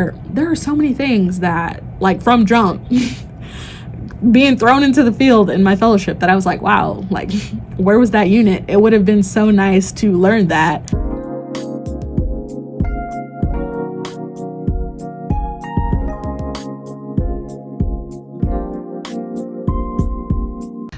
There are so many things that, like, from jump, being thrown into the field in my fellowship, that I was like, wow, like, where was that unit? It would have been so nice to learn that.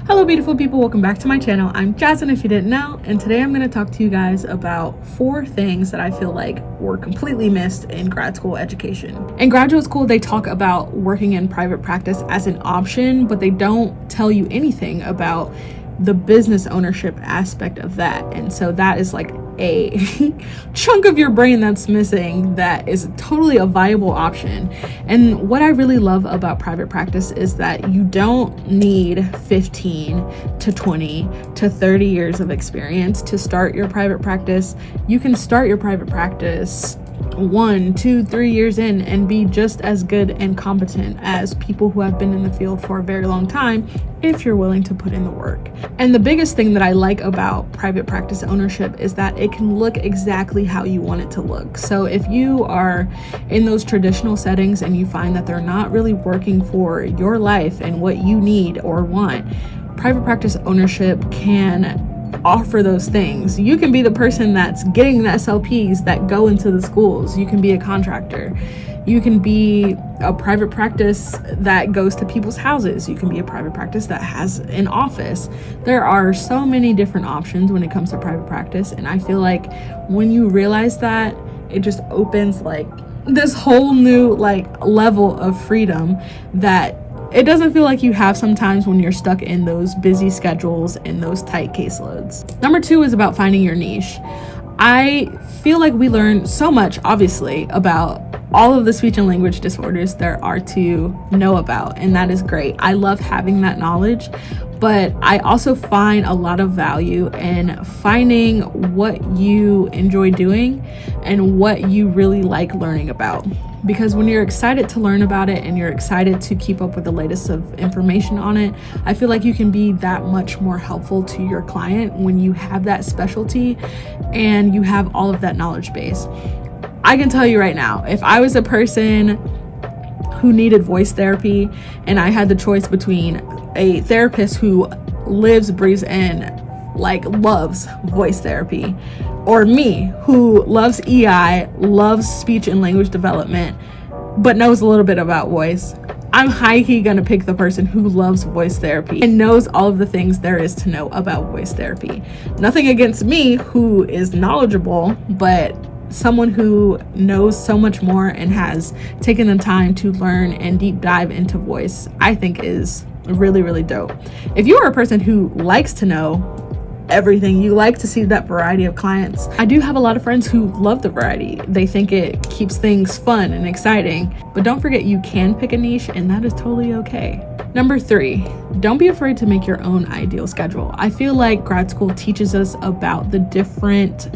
Hello beautiful people, welcome back to my channel. I'm Jasmine, if you didn't know, and today I'm going to talk to you guys about 4 things that I feel like were completely missed in grad school education. In graduate school, they talk about working in private practice as an option, but they don't tell you anything about the business ownership aspect of that. And so that is like a chunk of your brain that's missing, that is totally a viable option. And what I really love about private practice is that you don't need 15 to 20 to 30 years of experience to start your private practice. You can start your private practice 1, 2, 3 years in and be just as good and competent as people who have been in the field for a very long time, if you're willing to put in the work. And the biggest thing that I like about private practice ownership is that it can look exactly how you want it to look. So if you are in those traditional settings and you find that they're not really working for your life and what you need or want, private practice ownership can offer those things. You can be the person that's getting the SLPs that go into the schools. You can be a contractor. You can be a private practice that goes to people's houses. You can be a private practice that has an office. There are so many different options when it comes to private practice, and I feel like when you realize that, it just opens like this whole new like level of freedom that it doesn't feel like you have sometimes when you're stuck in those busy schedules and those tight caseloads. Number 2 is about finding your niche. I feel like we learn so much, obviously, about all of the speech and language disorders there are to know about, and that is great. I love having that knowledge, but I also find a lot of value in finding what you enjoy doing and what you really like learning about. Because when you're excited to learn about it and you're excited to keep up with the latest of information on it, I feel like you can be that much more helpful to your client when you have that specialty and you have all of that knowledge base. I can tell you right now, if I was a person who needed voice therapy and I had the choice between a therapist who lives, breathes, and like loves voice therapy, or me who loves EI, loves speech and language development, but knows a little bit about voice, I'm high-key gonna pick the person who loves voice therapy and knows all of the things there is to know about voice therapy. Nothing against me who is knowledgeable, but someone who knows so much more and has taken the time to learn and deep dive into voice, I think is really, really dope. If you are a person who likes to know everything, you like to see that variety of clients. I do have a lot of friends who love the variety. They think it keeps things fun and exciting, but don't forget you can pick a niche, and that is totally okay. Number 3, don't be afraid to make your own ideal schedule. I feel like grad school teaches us about the different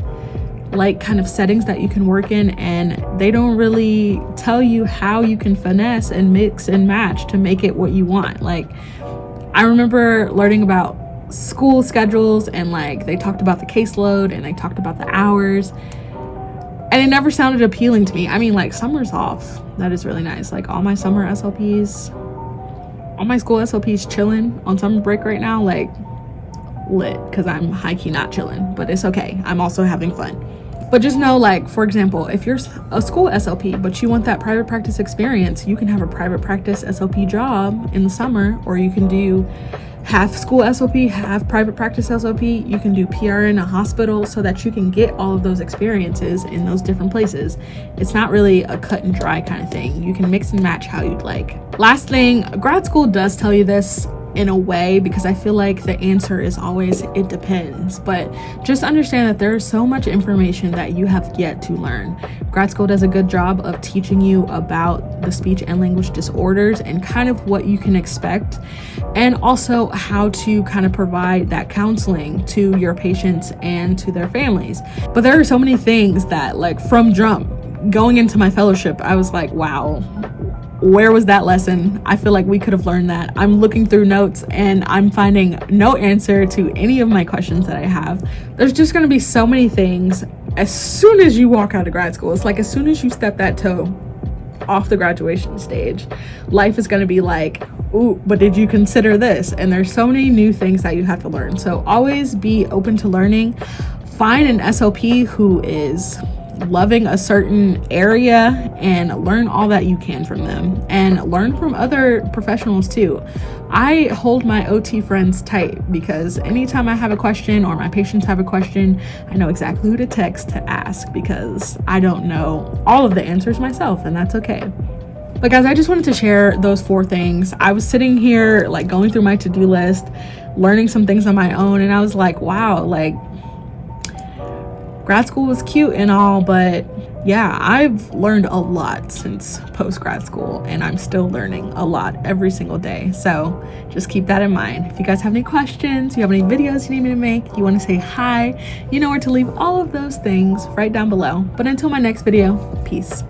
like kind of settings that you can work in, and they don't really tell you how you can finesse and mix and match to make it what you want. Like, I remember learning about school schedules and like they talked about the caseload and they talked about the hours, and it never sounded appealing to me. I mean, like, summer's off, that is really nice. Like, all my summer SLPs, all my school SLPs chilling on summer break right now, like lit, because I'm high-key not chilling, but it's okay, I'm also having fun. But just know, like, for example, if you're a school SLP but you want that private practice experience, you can have a private practice SLP job in the summer, or you can do half school SLP, half private practice SLP. You can do PR in a hospital so that you can get all of those experiences in those different places. It's not really a cut and dry kind of thing. You can mix and match how you'd like. Last thing, grad school does tell you this in a way, because I feel like the answer is always it depends, but just understand that there is so much information that you have yet to learn. Grad school does a good job of teaching you about the speech and language disorders and kind of what you can expect, and also how to kind of provide that counseling to your patients and to their families. But there are so many things that, like, from jump going into my fellowship, I was like, wow, where was that lesson? I feel like we could have learned that. I'm looking through notes and I'm finding no answer to any of my questions that I have. There's just going to be so many things as soon as you walk out of grad school. It's like as soon as you step that toe off the graduation stage. Life is going to be like, ooh, but did you consider this? And there's so many new things that you have to learn. So always be open to learning. Find an SLP who is loving a certain area and learn all that you can from them, and learn from other professionals too. I hold my OT friends tight because anytime I have a question or my patients have a question, I know exactly who to text to ask, because I don't know all of the answers myself, and that's okay. But guys, I just wanted to share those 4 things. I was sitting here like going through my to-do list, learning some things on my own, and I was like, wow, like grad school was cute and all, but yeah, I've learned a lot since post-grad school, and I'm still learning a lot every single day. So just keep that in mind. If you guys have any questions, you have any videos you need me to make, you want to say hi, you know where to leave all of those things right down below. But until my next video, peace.